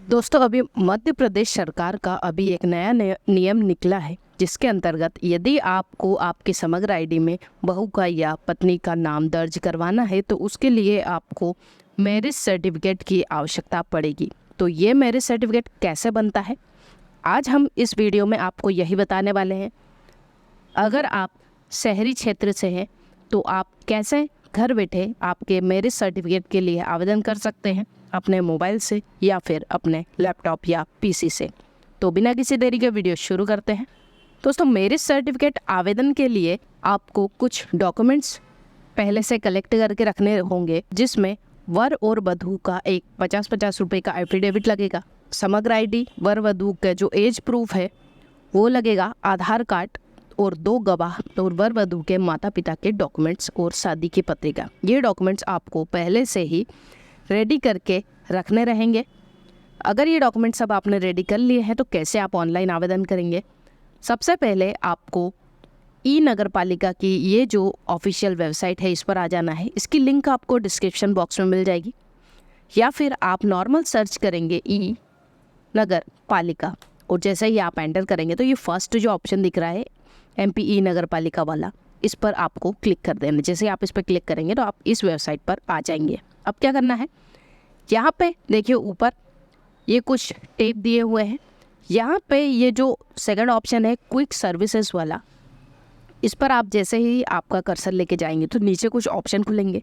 दोस्तों, अभी मध्य प्रदेश सरकार का एक नया नियम निकला है, जिसके अंतर्गत यदि आपको आपके समग्र आईडी में बहू का या पत्नी का नाम दर्ज करवाना है तो उसके लिए आपको मैरिज सर्टिफिकेट की आवश्यकता पड़ेगी। तो ये मैरिज सर्टिफिकेट कैसे बनता है, आज हम इस वीडियो में आपको यही बताने वाले हैं। अगर आप शहरी क्षेत्र से हैं तो आप कैसे घर बैठे आपके मैरिज सर्टिफिकेट के लिए आवेदन कर सकते हैं, अपने मोबाइल से या फिर अपने लैपटॉप या पीसी से। तो बिना किसी देरी के वीडियो शुरू करते हैं। दोस्तों, मैरिज सर्टिफिकेट आवेदन के लिए आपको कुछ डॉक्यूमेंट्स पहले से कलेक्ट करके रखने होंगे, जिसमें वर और वधू का एक 50-50 रुपये का एफिडेविट लगेगा, समग्र आईडी, वर वधू का जो एज प्रूफ है वो लगेगा, आधार कार्ड और 2 गवाह और वर वधू के माता पिता के डॉक्यूमेंट्स और शादी की पत्रिका। ये डॉक्यूमेंट्स आपको पहले से ही रेडी करके रखने रहेंगे। अगर ये डॉक्यूमेंट्स सब आपने रेडी कर लिए हैं तो कैसे आप ऑनलाइन आवेदन करेंगे? सबसे पहले आपको ई नगर पालिका की ये जो ऑफिशियल वेबसाइट है इस पर आ जाना है। इसकी लिंक आपको डिस्क्रिप्शन बॉक्स में मिल जाएगी, या फिर आप नॉर्मल सर्च करेंगे ई नगर पालिका, और जैसे ही आप एंटर करेंगे तो ये फर्स्ट जो ऑप्शन दिख रहा है MP ई नगर पालिका वाला, इस पर आपको क्लिक कर देना। जैसे आप इस पर क्लिक करेंगे तो आप इस वेबसाइट पर आ जाएंगे। अब क्या करना है, यहाँ पे देखिए ऊपर ये कुछ टेप दिए हुए हैं। यहाँ पे ये जो सेकंड ऑप्शन है क्विक सर्विसेज वाला, इस पर आप जैसे ही आपका कर्सर लेके जाएंगे तो नीचे कुछ ऑप्शन खुलेंगे।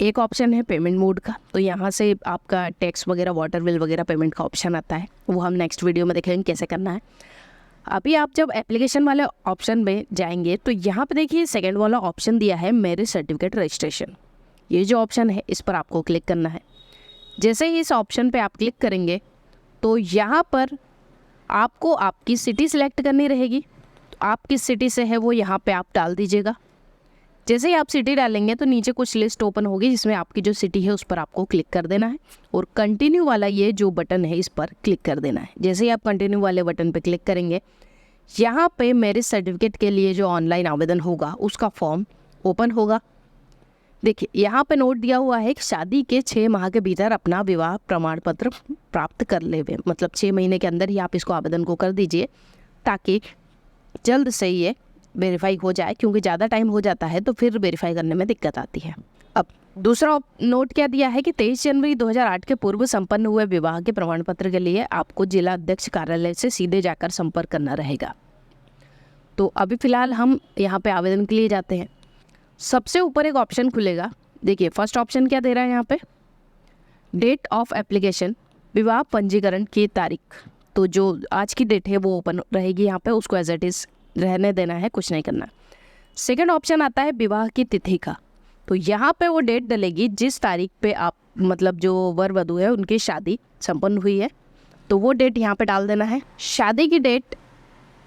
एक ऑप्शन है पेमेंट मोड का, तो यहाँ से आपका टैक्स वगैरह, वाटर बिल वगैरह पेमेंट का ऑप्शन आता है, वो हम नेक्स्ट वीडियो में देखेंगे कैसे करना है। अभी आप जब एप्लीकेशन वाले ऑप्शन में जाएंगे तो यहाँ पे देखिए सेकंड वाला ऑप्शन दिया है मैरिज सर्टिफिकेट रजिस्ट्रेशन। ये जो ऑप्शन है इस पर आपको क्लिक करना है। जैसे ही इस ऑप्शन पे आप क्लिक करेंगे तो यहाँ पर आपको आपकी सिटी सिलेक्ट करनी रहेगी। तो आप किस सिटी से है वो यहाँ पे आप डाल दीजिएगा। जैसे ही आप सिटी डालेंगे तो नीचे कुछ लिस्ट ओपन होगी, जिसमें आपकी जो सिटी है उस पर आपको क्लिक कर देना है और कंटिन्यू वाला ये जो बटन है इस पर क्लिक कर देना है। जैसे ही आप कंटिन्यू वाले बटन पर क्लिक करेंगे, यहाँ पे मैरिज सर्टिफिकेट के लिए जो ऑनलाइन आवेदन होगा उसका फॉर्म ओपन होगा। देखिए यहाँ पे नोट दिया हुआ है कि शादी के 6 माह के भीतर अपना विवाह प्रमाण पत्र प्राप्त कर लेवे, मतलब 6 महीने के अंदर ही आप इसको आवेदन को कर दीजिए, ताकि जल्द से ये वेरीफाई हो जाए, क्योंकि ज़्यादा टाइम हो जाता है तो फिर वेरीफाई करने में दिक्कत आती है। अब दूसरा नोट क्या दिया है कि 23 जनवरी 2008 के पूर्व संपन्न हुए विवाह के प्रमाण पत्र के लिए आपको जिला अध्यक्ष कार्यालय से सीधे जाकर संपर्क करना रहेगा। तो अभी फ़िलहाल हम यहाँ पे आवेदन के लिए जाते हैं। सबसे ऊपर एक ऑप्शन खुलेगा, देखिए फर्स्ट ऑप्शन क्या दे रहा है यहाँ पे, डेट ऑफ एप्लीकेशन, विवाह पंजीकरण की तारीख। तो जो आज की डेट है वो ओपन रहेगी यहाँ पे, उसको एज इट इज़ रहने देना है, कुछ नहीं करना। सेकंड ऑप्शन आता है विवाह की तिथि का। तो यहाँ पे वो डेट डलेगी जिस तारीख पे आप, मतलब जो वर वधू है उनकी शादी संपन्न हुई है, तो वो डेट यहाँ पे डाल देना है। शादी की डेट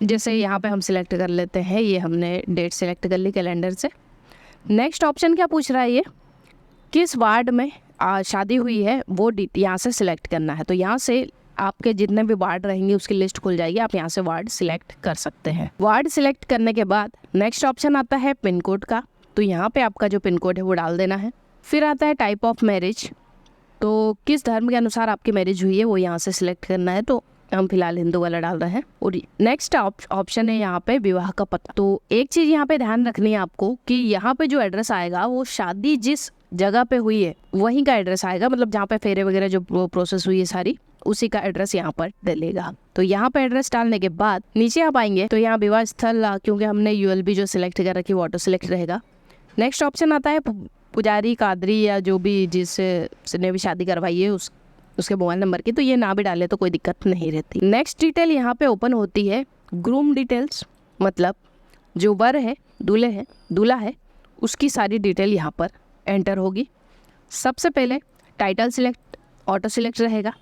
जैसे यहाँ पे हम सिलेक्ट कर लेते हैं, ये हमने डेट सिलेक्ट कर ली कैलेंडर से। नेक्स्ट ऑप्शन क्या पूछ रहा है, ये किस वार्ड में शादी हुई है वो डेट यहाँ से सिलेक्ट करना है। तो यहाँ से आपके जितने भी वार्ड रहेंगे उसकी लिस्ट खुल जाएगी, आप यहाँ से वार्ड सिलेक्ट कर सकते हैं। वार्ड सिलेक्ट करने के बाद नेक्स्ट ऑप्शन आता है पिन कोड का। तो यहाँ पे आपका जो पिन कोड है वो डाल देना है। फिर आता है टाइप ऑफ मैरिज, तो किस धर्म के अनुसार आपकी मैरिज हुई है वो यहाँ से सिलेक्ट करना है, तो हम फिलहाल हिंदू वाला डाल रहे हैं। और नेक्स्ट ऑप्शन है यहाँ पे विवाह का पता। तो एक चीज़ यहाँ पे ध्यान रखनी है आपको कि यहाँ पे जो एड्रेस आएगा वो शादी जिस जगह पे हुई है वहीं का एड्रेस आएगा, मतलब जहाँ पे फेरे वगैरह जो प्रोसेस हुई है सारी, उसी का एड्रेस यहाँ पर डलेगा। तो यहाँ पे एड्रेस डालने के बाद नीचे आप आएंगे तो यहाँ विवाह स्थल, क्योंकि हमने ULB जो सिलेक्ट कर रखी है वो ऑटो सिलेक्ट रहेगा। नेक्स्ट ऑप्शन आता है पुजारी, कादरी या जो भी जिसने भी शादी करवाई है उसके मोबाइल नंबर की, तो ये ना भी डाले तो कोई दिक्कत नहीं रहती। नेक्स्ट डिटेल यहाँ पे ओपन होती है ग्रूम डिटेल्स, मतलब जो वर है, दूल्हा है उसकी सारी डिटेल यहाँ पर एंटर होगी। सबसे पहले टाइटल सिलेक्ट, ऑटो सिलेक्ट रहेगा।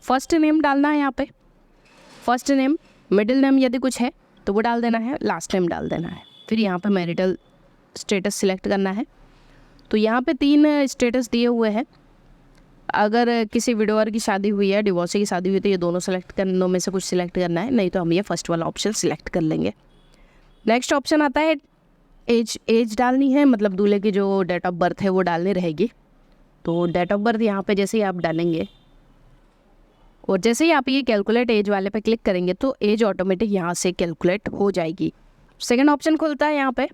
फर्स्ट नेम डालना है यहाँ पे, फर्स्ट नेम, मिडिल नेम यदि कुछ है तो वो डाल देना है, लास्ट नेम डाल देना है। फिर यहाँ पे मैरिटल स्टेटस सिलेक्ट करना है। तो यहाँ पे 3 स्टेटस दिए हुए हैं। अगर किसी विडोअर की शादी हुई है, डिवोर्सी की शादी हुई तो ये दोनों में से कुछ सिलेक्ट करना है, नहीं तो हम ये फर्स्ट वाला ऑप्शन सिलेक्ट कर लेंगे। नेक्स्ट ऑप्शन आता है एज डालनी है, मतलब दूल्हे की जो डेट ऑफ बर्थ है वो डालनी रहेगी। तो डेट ऑफ बर्थ यहाँ पे जैसे ही आप डालेंगे और जैसे ही आप ये कैलकुलेट एज वाले पे क्लिक करेंगे तो एज ऑटोमेटिक यहाँ से कैलकुलेट हो जाएगी। सेकंड ऑप्शन खुलता है यहाँ पे,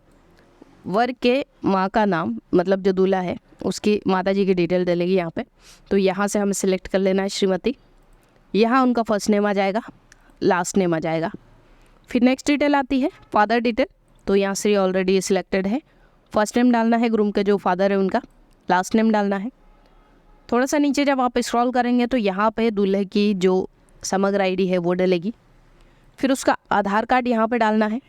वर के माँ का नाम, मतलब जो दूल्हा है उसकी माता जी की डिटेल डलेगी यहाँ पे। तो यहाँ से हमें सिलेक्ट कर लेना है श्रीमती। यहाँ उनका फर्स्ट नेम आ जाएगा, लास्ट नेम आ जाएगा। फिर नेक्स्ट डिटेल आती है फादर डिटेल, तो यहाँ से ऑलरेडी सिलेक्टेड है। फर्स्ट नेम डालना है ग्रूम के जो फादर है उनका, लास्ट नेम डालना है। थोड़ा सा नीचे जब आप स्क्रॉल करेंगे तो यहाँ पे दूल्हे की जो समग्र आईडी है वो डलेगी। फिर उसका आधार कार्ड यहाँ पे डालना है,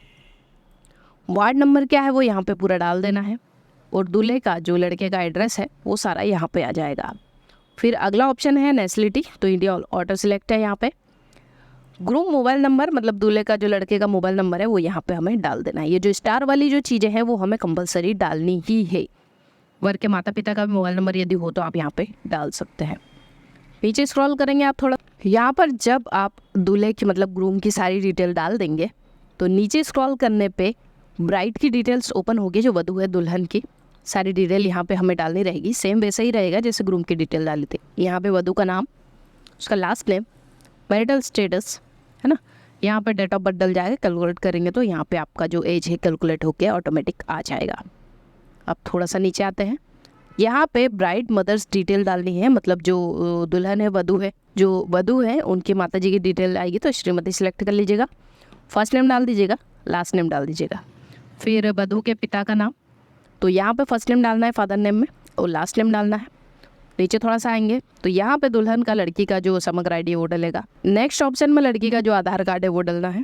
वार्ड नंबर क्या है वो यहाँ पे पूरा डाल देना है, और दूल्हे का जो लड़के का एड्रेस है वो सारा यहाँ पे आ जाएगा। फिर अगला ऑप्शन है नेशनलिटी, तो इंडिया ऑटो सिलेक्ट है यहाँ पे। ग्रूम मोबाइल नंबर, मतलब दूल्हे का जो लड़के का मोबाइल नंबर है वो यहाँ पे हमें डाल देना है। ये जो स्टार वाली जो चीज़ें हैं वो हमें कंपलसरी डालनी ही है। वर के माता पिता का भी मोबाइल नंबर यदि हो तो आप यहाँ पे डाल सकते हैं। नीचे स्क्रॉल करेंगे आप थोड़ा, यहाँ पर जब आप दूल्हे की मतलब ग्रूम की सारी डिटेल डाल देंगे तो नीचे स्क्रॉल करने पे ब्राइड की डिटेल्स ओपन होगी, जो वधू है दुल्हन की सारी डिटेल यहाँ पे हमें डालनी रहेगी। सेम वैसे ही रहेगा जैसे ग्रूम की डिटेल डाली थी। यहाँ पे वधू का नाम, उसका लास्ट नेम, मैरिटल स्टेटस है ना, यहाँ पे डेट ऑफ बर्थ डल जाएगा। कैलकुलेट करेंगे तो यहाँ पे आपका जो एज है कैलकुलेट होकर ऑटोमेटिक आ जाएगा। अब थोड़ा सा नीचे आते हैं, यहाँ पे ब्राइड मदर्स डिटेल डालनी है, मतलब जो दुल्हन है वधू है, जो वधू है उनकी माता जी की डिटेल आएगी। तो श्रीमती सिलेक्ट कर लीजिएगा, फर्स्ट नेम डाल दीजिएगा, लास्ट नेम डाल दीजिएगा। फिर वधू के पिता का नाम, तो यहाँ पे फर्स्ट नेम डालना है फादर नेम में और लास्ट नेम डालना है। नीचे थोड़ा सा आएंगे तो यहाँ पे दुल्हन का लड़की का जो समग्र आईडी वो डलेगा। नेक्स्ट ऑप्शन में लड़की का जो आधार कार्ड है वो डलना है।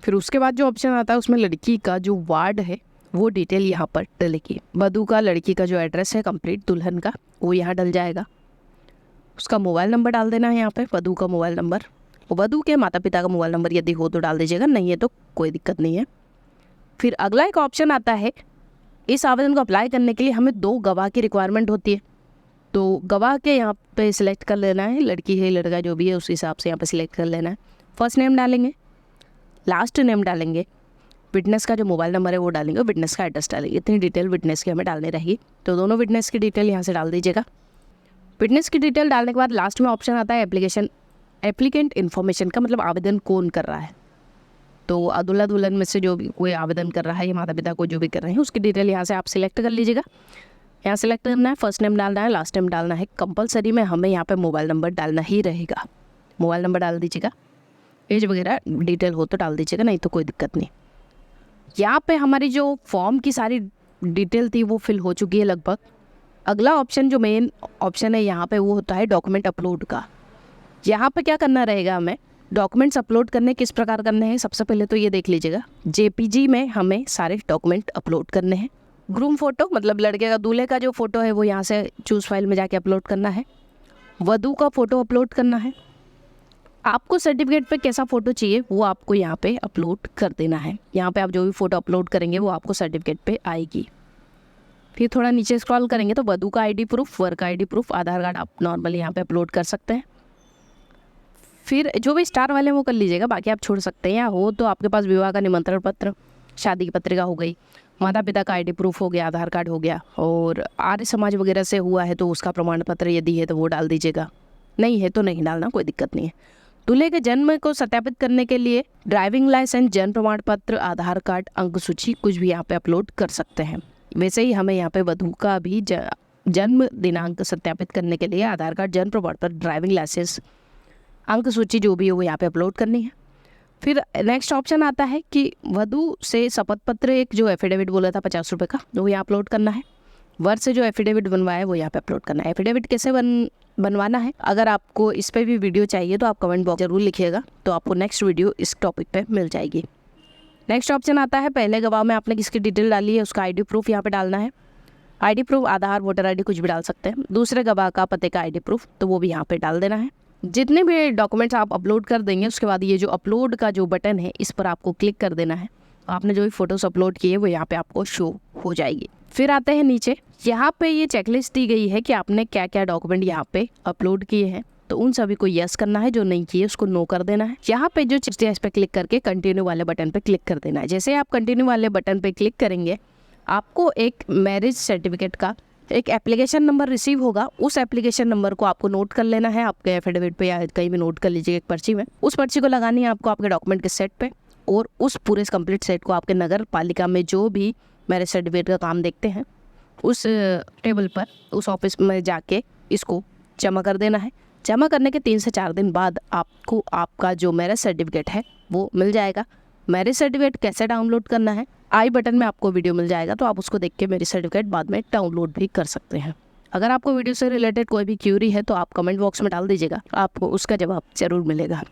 फिर उसके बाद जो ऑप्शन आता है उसमें लड़की का जो वार्ड है वो डिटेल यहाँ पर डलेगी। वधू का लड़की का जो एड्रेस है कंप्लीट दुल्हन का वो यहाँ डल जाएगा। उसका मोबाइल नंबर डाल देना है यहाँ पे, वधू का मोबाइल नंबर। वधू के माता पिता का मोबाइल नंबर यदि हो तो डाल दीजिएगा, नहीं है तो कोई दिक्कत नहीं है। फिर अगला एक ऑप्शन आता है, इस आवेदन को अप्लाई करने के लिए हमें 2 गवाह की रिक्वायरमेंट होती है। तो गवाह के यहाँ पे सिलेक्ट कर लेना है, लड़की है लड़का जो भी है उस हिसाब से यहाँ पे सिलेक्ट कर लेना है। फर्स्ट नेम डालेंगे, लास्ट नेम डालेंगे, विटनेस का जो मोबाइल नंबर है वो डालेंगे, विटनेस का एड्रेस डालेंगे। इतनी डिटेल विटनेस की हमें डालनी रहेगी। तो दोनों विटनेस की डिटेल यहाँ से डाल दीजिएगा। विटनेस की डिटेल डालने के बाद लास्ट में ऑप्शन आता है एप्लीकेंट इन्फॉर्मेशन का, मतलब आवेदन कौन कर रहा है। तो दूल्हा दुल्हन में से जो भी कोई आवेदन कर रहा है या माता पिता को जो भी कर रहे हैं उसकी डिटेल यहाँ से आप सिलेक्ट कर लीजिएगा। यहाँ सिलेक्ट करना है, फर्स्ट नेम डालना है, लास्ट नेम डालना है। कंपलसरी में हमें यहाँ पे मोबाइल नंबर डालना ही रहेगा। मोबाइल नंबर डाल दीजिएगा, एज वगैरह डिटेल हो तो डाल दीजिएगा, नहीं तो कोई दिक्कत नहीं। यहाँ पे हमारी जो फॉर्म की सारी डिटेल थी वो फिल हो चुकी है लगभग। अगला ऑप्शन जो मेन ऑप्शन है यहाँ पे वो होता है डॉक्यूमेंट अपलोड का। यहाँ पे क्या करना रहेगा, हमें डॉक्यूमेंट्स अपलोड करने किस प्रकार करने हैं। सबसे पहले तो ये देख लीजिएगा, जेपीजी में हमें सारे डॉक्यूमेंट अपलोड करने हैं। ग्रूम फोटो, मतलब लड़के का दूल्हे का जो फोटो है वो यहाँ से चूज फाइल में जाके अपलोड करना है। वधू का फोटो अपलोड करना है। आपको सर्टिफिकेट पे कैसा फ़ोटो चाहिए वो आपको यहाँ पे अपलोड कर देना है। यहाँ पे आप जो भी फ़ोटो अपलोड करेंगे वो आपको सर्टिफिकेट पे आएगी। फिर थोड़ा नीचे स्क्रॉल करेंगे तो वधू का आईडी प्रूफ, वर का आईडी प्रूफ, आधार कार्ड आप नॉर्मली यहाँ पे अपलोड कर सकते हैं। फिर जो भी स्टार वाले वो कर लीजिएगा, बाकी आप छोड़ सकते हैं। या हो तो आपके पास विवाह का निमंत्रण पत्र, शादी की पत्रिका हो गई, माता पिता का आईडी प्रूफ हो गया, आधार कार्ड हो गया, और आर्य समाज वगैरह से हुआ है तो उसका प्रमाण पत्र यदि है तो वो डाल दीजिएगा, नहीं है तो नहीं डालना, कोई दिक्कत नहीं है। दूल्हे के जन्म को सत्यापित करने के लिए ड्राइविंग लाइसेंस, जन्म प्रमाण पत्र, आधार कार्ड, अंक सूची कुछ भी यहाँ पे अपलोड कर सकते हैं। वैसे ही हमें यहाँ पे वधू का भी जन्म दिनांक सत्यापित करने के लिए आधार कार्ड, जन्म प्रमाण पत्र, ड्राइविंग लाइसेंस, अंक सूची जो भी है वो यहाँ पे अपलोड करनी है। फिर नेक्स्ट ऑप्शन आता है कि वधू से शपथ पत्र, एक जो एफिडेविट बोला था 50 रुपये का, वो यहाँ अपलोड करना है। वर से जो एफिडेविट बनवाया है वो यहाँ पे अपलोड करना है। एफिडेविट कैसे बनवाना है, अगर आपको इस पे भी वीडियो चाहिए तो आप कमेंट बॉक्स जरूर लिखिएगा, तो आपको नेक्स्ट वीडियो इस टॉपिक पे मिल जाएगी। नेक्स्ट ऑप्शन आता है पहले गवाह में आपने किसकी डिटेल डाली है उसका आईडी प्रूफ यहाँ पे डालना है। आईडी प्रूफ आधार, वोटर आईडी कुछ भी डाल सकते हैं। दूसरे गवाह का पते का आईडी प्रूफ तो वो भी यहाँ पे डाल देना है। जितने भी डॉक्यूमेंट्स आप अपलोड कर देंगे उसके बाद ये जो अपलोड का जो बटन है इस पर आपको क्लिक कर देना है। आपने जो भी फोटोज अपलोड किए वो यहाँ पे आपको शो हो जाएगी। फिर आते हैं नीचे, यहाँ पे ये चेकलिस्ट दी गई है कि आपने क्या क्या डॉक्यूमेंट यहाँ पे अपलोड किए हैं, तो उन सभी को यस करना है, जो नहीं किए उसको नो कर देना है। यहाँ पे जो चेक इस पे क्लिक करके कंटिन्यू वाले बटन पे क्लिक कर देना है। जैसे आप कंटिन्यू वाले बटन पे क्लिक करेंगे आपको एक मैरिज सर्टिफिकेट का एक एप्लीकेशन नंबर रिसीव होगा, उस एप्लीकेशन नंबर को आपको नोट कर लेना है आपके एफिडेविट पे या कहीं भी नोट कर लीजिए एक पर्ची में। उस पर्ची को लगानी है आपको आपके डॉक्यूमेंट के सेट पे, और उस पूरे कंप्लीट सेट को आपके नगर पालिका में जो भी मैरिज सर्टिफिकेट का काम देखते हैं उस टेबल पर, उस ऑफिस में जाके इसको जमा कर देना है। जमा करने के 3 से 4 दिन बाद आपको आपका जो मैरिज सर्टिफिकेट है वो मिल जाएगा। मैरिज सर्टिफिकेट कैसे डाउनलोड करना है, आई बटन में आपको वीडियो मिल जाएगा, तो आप उसको देख के मैरिज सर्टिफिकेट बाद में डाउनलोड भी कर सकते हैं। अगर आपको वीडियो से रिलेटेड कोई भी क्यूरी है तो आप कमेंट बॉक्स में डाल दीजिएगा, आपको उसका जवाब जरूर मिलेगा।